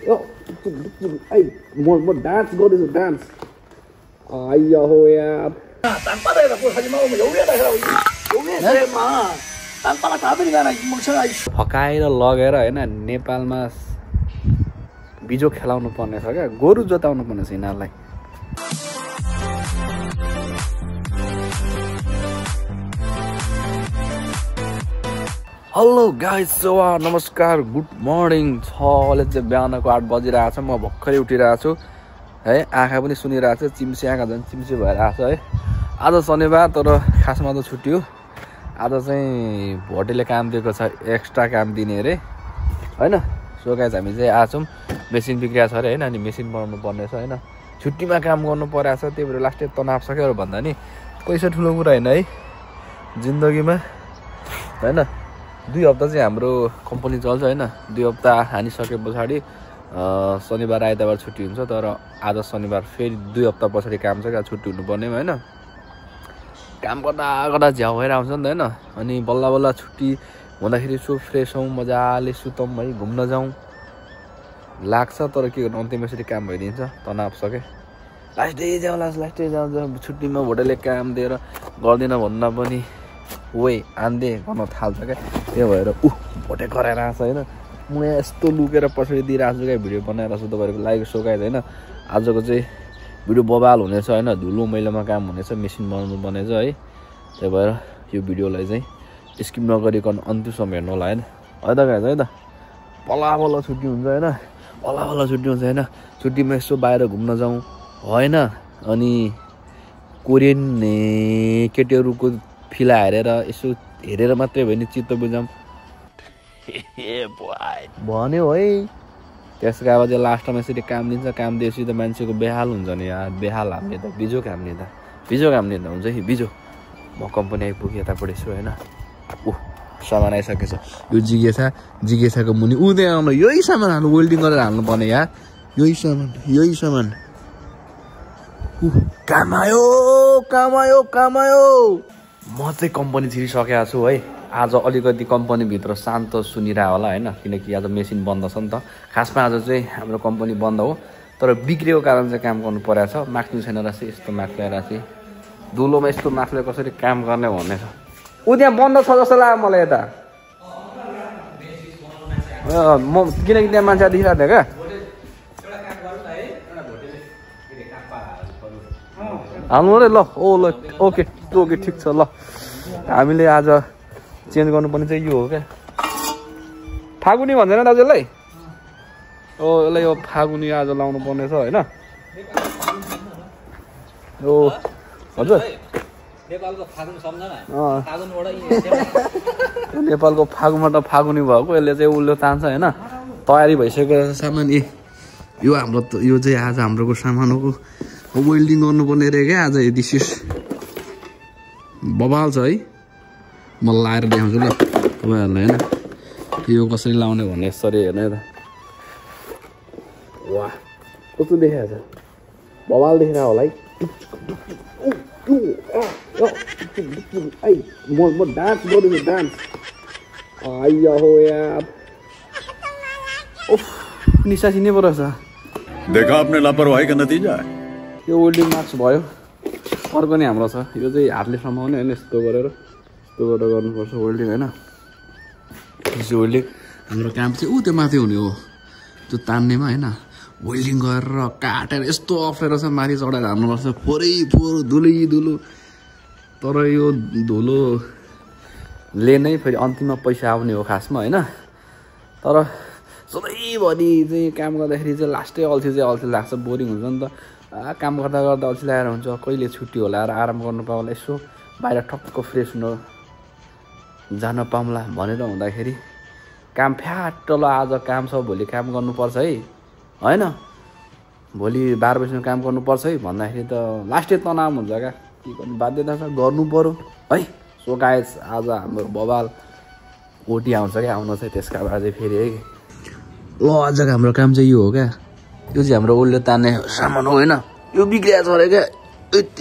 म डान्स गर्दैछु डान्स आइया हो यार फकाएर लगेर होइन नेपालमा बिजो खेलाउनु पर्ने छ क्या गोरु जोताउनु पर्ने छ यिनीहरूलाई हेलो गाइस नमस्कार गुड मर्निङ अहिले चाहिँ बिहानको 8 बजिरहेको छ म भर्खरै उठिरहेको छु है आँखा पनि सुनिरहेको छ चिम्सी आँखा झन् चिम्सी भइरहेको छ है आज शनिबार तर खासमा त छुट्टी हो आज चाहिँ भोटेले काम दिएको छ एक्स्ट्रा काम दिने अरे हैन सो गाइस हामी चाहिँ आछौँ मेसिन बिग्रिएको छ अरे हैन अनि मेसिन बनाउनु पर्ने छ हैन छुट्टीमा काम गर्नु परेको छ त्यही भएर लास्टै तनाव सक्यो भन्दा नि पैसा ठुलो कुरा हैन है जिन्दगीमा हैन 2 हप्ता चाहिँ हाम्रो कम्पनी चल्छ हैन 2 हप्ता हानिसके पछाडि शनिबार आइतबार छुट्टी हुन्छ तर आज शनिबार फेरि 2 हप्ता पछाडि काम छ क्या छुट्टी हुनुपर्ने हैन काम गर्दा गर्दा झ्याउ भएर आउँछ नि त हैन अनि बल्ल बल्ल छुट्टी हुँदाखेरि यसो फ्रेस हौँ मजाले सुतौँ है घुम्न जाउँ लाग्छ तर के गर्नु अन्तिम यसरी काम भइदिन्छ तनाव सके लास्टै जाउँ छुट्टीमा भोटेले काम दिएर गर्दिन भन्न पनि वे आन्दे गर्न थाल्छ क्या त्यो भएर भोटे कराएर आएको छ होइन म यहाँ यस्तो लुकेर पछाडि दिइरहेको छु क्या भिडियो बनाएर छु तपाईँहरूको लाइक सोकाएर होइन आजको चाहिँ भिडियो बबाल हुनेछ होइन धुलो मैलामा काम हुनेछ मेसिन बनाउनु पर्नेछ है त्यही भएर यो भिडियोलाई चाहिँ स्किप नगरिकन अन्तिमसम्म हेर्नु होला होइन है त गाइस है त बल्ल छुट्टी हुन्छ होइन बल्ल छुट्टी हुन्छ होइन छुट्टीमा यसो बाहिर घुम्न जाउँ होइन अनि कोरियन केटीहरूको फिल्म हेरेर यसो हेरेर मात्रै भयो नि चित्त बुझाउँ भन्यो है त्यसको अब चाहिँ लास्टमा यसरी काम दिन्छ काम दिएपछि त मान्छेको बेहाल हुन्छ नि यार बेहाल हामीले त बिजो काम नि त हुन्छ कि बिजो म कम्पनी आइपुगेँ यतापट्टि छु होइन सामान आइसकेछ यो जिगेछाको मुनि उदय आउनु यही सामान हाल्नु वेल्डिङ गरेर हाल्नु पर्ने यार यही सामान काम आयो म चाहिँ कम्पनी छिरिसकेको छु है आज अलिकति कम्पनीभित्र शान्त सुनिरह होला होइन किनकि आज मेसिन बन्द छ नि त खासमा आज चाहिँ हाम्रो कम्पनी बन्द हो तर बिग्रेको कारण चाहिँ काम गर्नु परेको छ माक्नु छैन रहेछ यस्तो माक्स ल्याएर चाहिँ धुलोमा यस्तो माक्सले कसरी काम गर्ने भन्ने छ त्यहाँ बन्द छ जस्तो लाग्यो मलाई यता म किनकि त्यहाँ मान्छे देखिरहेको थियो क्या हाल्नु रे ल ओके ठिक छ ल हामीले आज चेन्ज गर्नुपर्ने चाहिँ यो हो क्या फागुनी भन्दैन दाजुलाई यसलाई यो फागुनी आज लाउनु पर्ने छ होइन ओ हजुर नेपालको फागुनमा त फागुनी भएको यसले चाहिँ उसले तान्छ होइन तयारी भइसकेको सामान यो हाम्रो यो चाहिँ आज हाम्रोको सामान हो वेल्डिङ गर्नुपर्ने रे क्या आज दिस बबाल छ है म लाएर देखाउँछु ल तपाईँहरूलाई होइन यो कसरी लाउने भन्ने यसरी हेर्नु त वाह कस्तो देखाएको छ बबाल देखेर होला है म डान्स गर्दैछु डान्स आइया हो यार निसा चिन्नै पर्छ देखा आपने लापरवाही का नतिजा है यो वेल्डिङ मार्क्स भयो अर्को नि हाम्रो छ यो चाहिँ हातले समाउने होइन यस्तो गरेर गर्नुपर्छ वेल्डिङ होइन वेल्डिङ हाम्रो काम चाहिँ त्यो माथि हुने हो त्यो तान्नेमा होइन वेल्डिङ गरेर काटेर यस्तो अप्ठ्यारो छ माथि चढाएर हाल्नुपर्छ फोहोर धुलो तर यो धुलोले नै फेरि अन्तिममा पैसा आउने हो खासमा होइन तर सधैँभरि चाहिँ काम गर्दाखेरि चाहिँ लास्टै अल्छी लाग्छ बोरिङ हुन्छ नि त काम गर्दा अल्छी लगाएर हुन्छ कहिले छुट्टी होला र आराम गर्नु पाउला यसो बाहिर ठक्क फ्रेस हुन जान पाउँला भनेर हुँदाखेरि काम फ्याट ल आज काम छ भोलि काम गर्नुपर्छ है होइन भोलि 12 बजीसम्म काम गर्नुपर्छ है भन्दाखेरि त लास्टै तनाव हुन्छ क्या के गर्नु बाध्यता छ गर्नु पर्यो है सो गाइस आज हाम्रो बबाल ओटी आउँछ क्या आउनु चाहिँ त्यसका बाद चाहिँ फेरि है ल आजको हाम्रो काम चाहिँ यो हो क्या यो चाहिँ हाम्रो उसले तान्ने सामान हो होइन यो बिग्रिया छ अरे क्या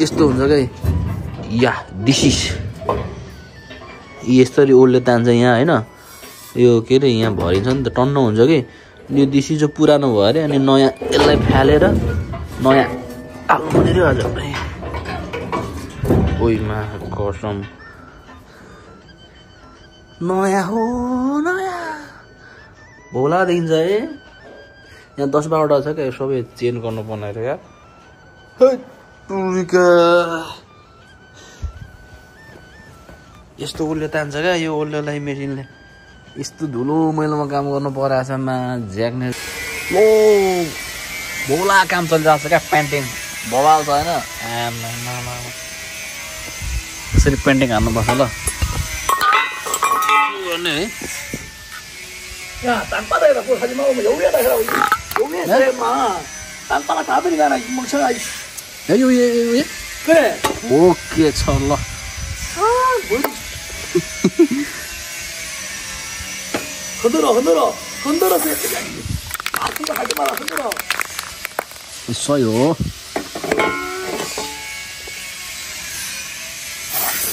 यस्तो हुन्छ क्या या डिसिस यसरी उसले तान्छ यहाँ होइन यो के अरे यहाँ भरिन्छ नि त टन्न हुन्छ कि यो दिसी चाहिँ पुरानो भयो अरे अनि नयाँ यसलाई फालेर नयाँ हाल्नु पर्यो हजुर ओइमा कसम नयाँ हो नयाँ भोला देखिन्छ है यहाँ 10-12 छ क्या सबै चेन्ज गर्नुपर्ने रहेछ यार यस्तो उसले तान्छ क्या यो ओल्लोलाई मेसिनले यस्तो धुलो मैलोमा काम गर्नु परेछ मा झ्याक्ने लो भोला काम चलिरहेको छ क्या पेन्टिङ बवाल छ होइन यसरी पेन्टिङ हान्नुपर्छ ल ओके छ ल सही हो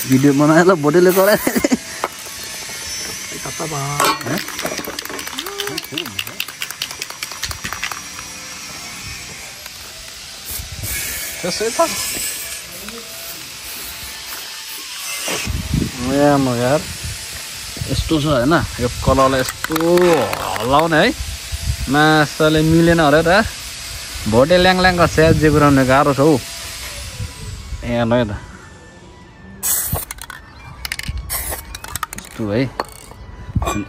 भिडियो बनाएर भोटेले गराए त्यसै त यार यस्तो छ होइन यो कलरलाई यस्तो हल्लाउने है मासले मिलेन अरे त भोटे ल्याङल्याङको स्याज जिउराउने गाह्रो छ हौ हेर्नु है त यस्तो है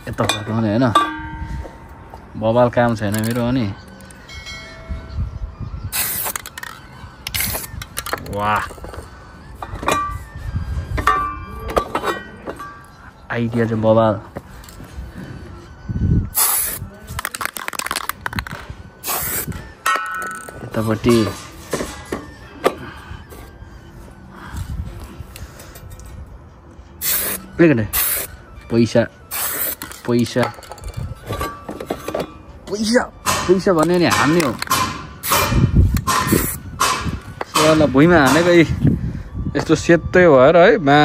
यता फर्काउने होइन बबाल काम छैन मेरो अनि वाह आइडिया चाहिँ बबाल यतापट्टि पैसा पैसा पैसा पैसा भन्यो नि हान्ने हो ल भुइँमा हानेको यस्तो सेतै भएर है मा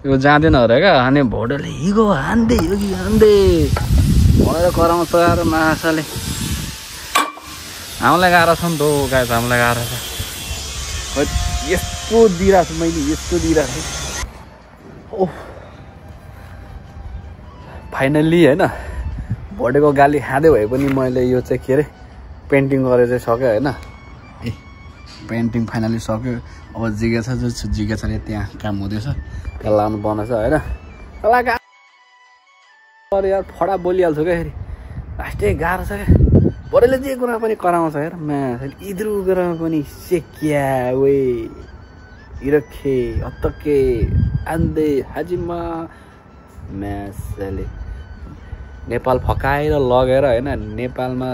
यो जाँदैन अरे क्या हाने भोटेले हिगो हान्दै हो कि हान्दै भनेर कराउँछ यार माछाले हामीलाई गाह्रो छ नि त गाई त हामीलाई गाह्रो छ यस्तो दिइरहेको छु मैले यस्तो दिइरहेको छु ओ फाइनल्ली होइन भोटेको गाली खाँदै भए पनि मैले यो चाहिँ के अरे पेन्टिङ गरेर चाहिँ सक्यो होइन ए पेन्टिङ फाइनल्ली सक्यो अब जिगा छ जो जिगा छ त्यहाँ काम हुँदैछ त्यहाँ लानु पर्ने छ होइन अरे यार फडा बोलिहाल्छु क्या फेरि लास्टै गाह्रो छ क्या भोटेले जे कुरा पनि कराउँछ यार इद्रु कुरा पनि सेक्या वे इरखे अतके आन्दे हाजिमा म्यासले नेपाल फकाएर लगेर होइन नेपालमा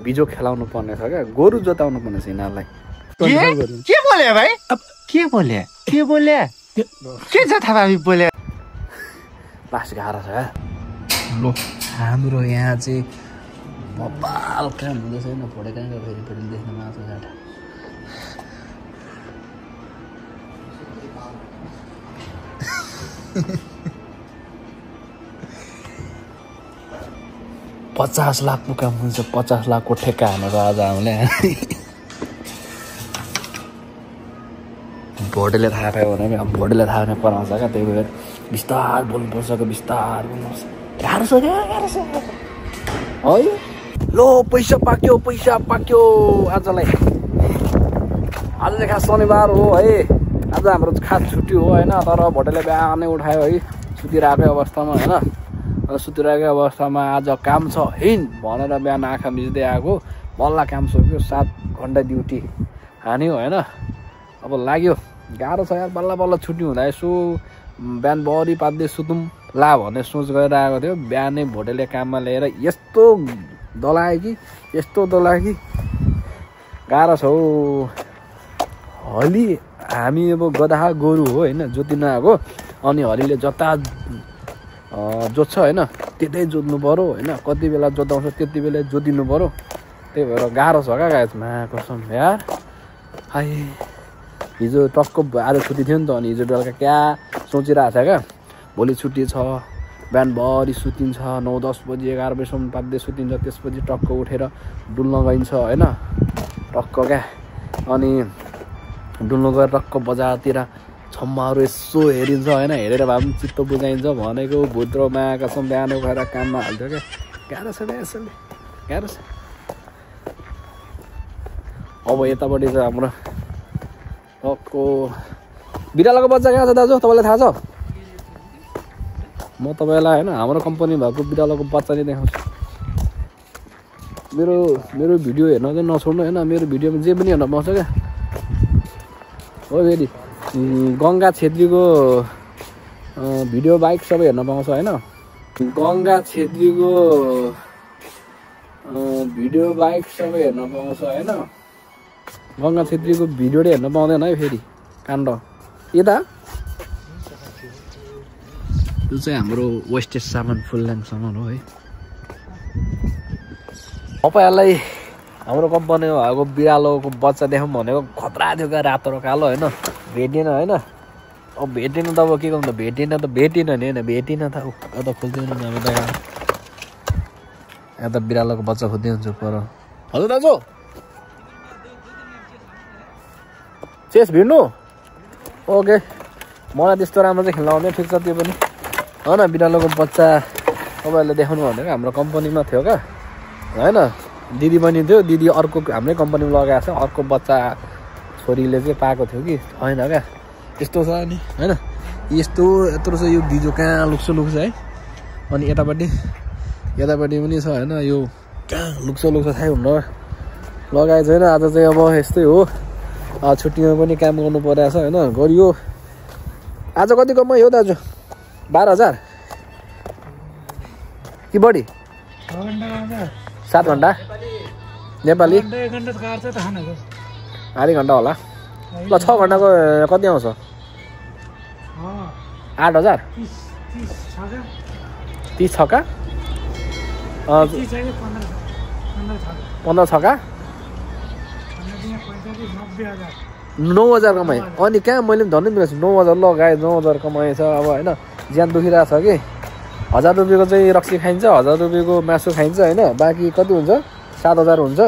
बिजो खेलाउनु पर्ने छ क्या गोरु जोताउनु पर्ने छ यिनीहरूलाई के बोले भाइ के बोले के बोले के जथाभावी बोले लास्ट गाह्रो छ लो हाम्रो यहाँ चाहिँ बबाल काम हुँदैछ होइन भोटे कहाँको फेरि फेरि देख्नमा आएको छ 50 लाखको काम हुन्छ 50 लाखको ठेक्का हानेर आज हामीले भोटेले थाहा पायो भने भोटेले थाहा हुने पराउँछ क्या त्यही भएर बिस्तार बोल्नुपर्छ कि बिस्तार बोल्नुपर्छ गाह्रो छ क्या गाह्रो छ है लो पैसा पाक्यो आजलाई आज चाहिँ खास शनिबार हो है आज हाम्रो खास छुट्टी हो होइन तर भोटेले बिहानै उठायो है सुतिरहेको अवस्थामा होइन सुतिरहेको अवस्थामा आज काम छ हिँड भनेर बिहान आँखा मिच्दै आएको बल्ल काम सक्यो 7 घन्टा ड्युटी हान्यो होइन अब लाग्यो गाह्रो छ यार बल्ल बल्ल छुट्टी हुँदा यसो बिहान बरी पात्दै सुतौँ ला भन्ने सोच गरेर आएको थियो बिहानै भोटेले काममा लिएर यस्तो दलायो कि गाह्रो छ हौ हली हामी अब गधा गोरु हो होइन जोतिन आएको अनि हलीले जता जोत्छ होइन त्यतै जोत्नु पर्यो होइन कति बेला जोताउँछ त्यति बेला जोतिनु पर्यो त्यही भएर गाह्रो छ क्या गाइसमा कसम यार हाय हिजो टक्क आज छुट्टी थियो नि त अनि हिजो बेलुका क्या सोचिरहेको छ क्या भोलि छुट्टी छ बिहानभरि सुतिन्छ 9-10 बजी 11 बजीसम्म पाँदै सुतिन्छ त्यसपछि टक्क उठेर डुल्न गइन्छ होइन टक्क क्या अनि डुल्नु गएर टक्क बजारतिर छम्माहरू यसो हेरिन्छ होइन हेरेर भए पनि चित्त बुझाइन्छ भनेको भुत्रोमा आएका छौँ बिहान उठेर काममा हाल्थ्यो क्या गाह्रो छ क्या यसले गाह्रो छ अब यतापट्टि चाहिँ हाम्रो टक्क बिरालोको बच्चा कहाँ छ दाजु तपाईँलाई थाहा छ म तपाईँलाई होइन हाम्रो कम्पनी भएको बिरालोको बच्चा नै देखाउँछु मेरो भिडियो हेर्न चाहिँ नछोड्नु होइन मेरो भिडियोमा जे पनि हेर्न पाउँछ क्या हो फेरि गङ्गा छेत्रीको भिडियो बाइक सबै हेर्न पाउँछ होइन गङ्गा छेत्रीको भिडियो बाइक सबै हेर्न पाउँछ होइन गङ्गा छेत्रीको भिडियो हेर्न पाउँदैन है फेरि काण्ड यता यो चाहिँ हाम्रो वेस्टेज सामान फुल ल्याङ सामान हो है तपाईँहरूलाई हाम्रो कम्पनीमा भएको बिरालोको बच्चा देखाउँ भनेको खतरा थियो क्या रातो र कालो होइन भेटिएन होइन अब भेटिएन त अब के गर्नु त भेटिएन नि होइन भेटिएन त त खोल्दैन अब यहाँ त बिरालोको बच्चा खोज्दै हुन्छ पर हजुर दाजु चेस भिड्नु ओके मलाई त्यस्तो राम्रो चाहिँ खेल्न आउने ठिक छ त्यो पनि होइन बिरालोको बच्चा तपाईँहरूले देखाउनु भनेको हाम्रो कम्पनीमा थियो क्या होइन दिदी बहिनी थियो दिदी अर्को हाम्रै कम्पनीमा लगाएको छ अर्को बच्चा छोरीले चाहिँ पाएको थियो कि होइन क्या यस्तो छ अनि होइन यस्तो यत्रो छ यो भिडियो कहाँ लुक्छ है अनि यतापट्टि पनि छ होइन यो कहाँ लुक्छ थाहै हुन्न लगाएको छैन आज चाहिँ अब यस्तै हो छुट्टीमा पनि काम गर्नु परेको छ होइन गरियो आज कति कमाइ हो दाजु 12,000 कि बढी 7 घन्टा नेपाली आधी घन्टा होला ल 6 घन्टाको कति आउँछ 8,000 30 छक्का 15 छक्का 9,000 कमाएँ अनि कहाँ मैले पनि धन्दै मिलाउँछु 9,000 लगाएँ 9,000 कमाएछ अब होइन ज्यान दुखिरहेको छ कि 1,000 रुपियाँको चाहिँ रक्सी खाइन्छ 1,000 रुपियाँको मासु खाइन्छ होइन बाँकी कति हुन्छ 7,000 हुन्छ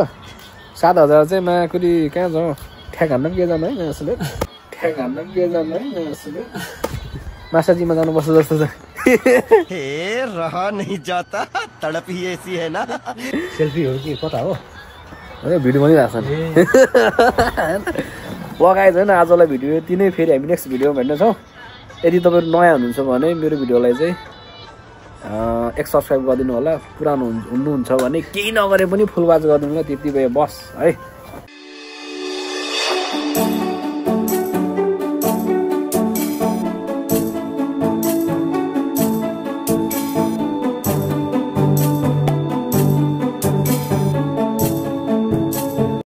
7,000 चाहिँ माकुरी कहाँ छ ठ्याक हान्न पनि के जानु है यसले ठ्याक हान्न पनि के जानु है यसले मासाजीमा जानुपर्छ जस्तो छ सेल्फीहरू के कता हो भिडियो बनिरहेको छ लगाए छैन आजलाई भिडियो यति नै फेरि हामी नेक्स्ट भिडियोमा भेट्नेछौँ यदि तपाईँहरू नयाँ हुनुहुन्छ भने मेरो भिडियोलाई चाहिँ एक सब्सक्राइब गरिदिनु होला पुरानो हुनुहुन्छ भने केही नगरे पनि फुल वाच गरिदिनु होला त्यति भए बस है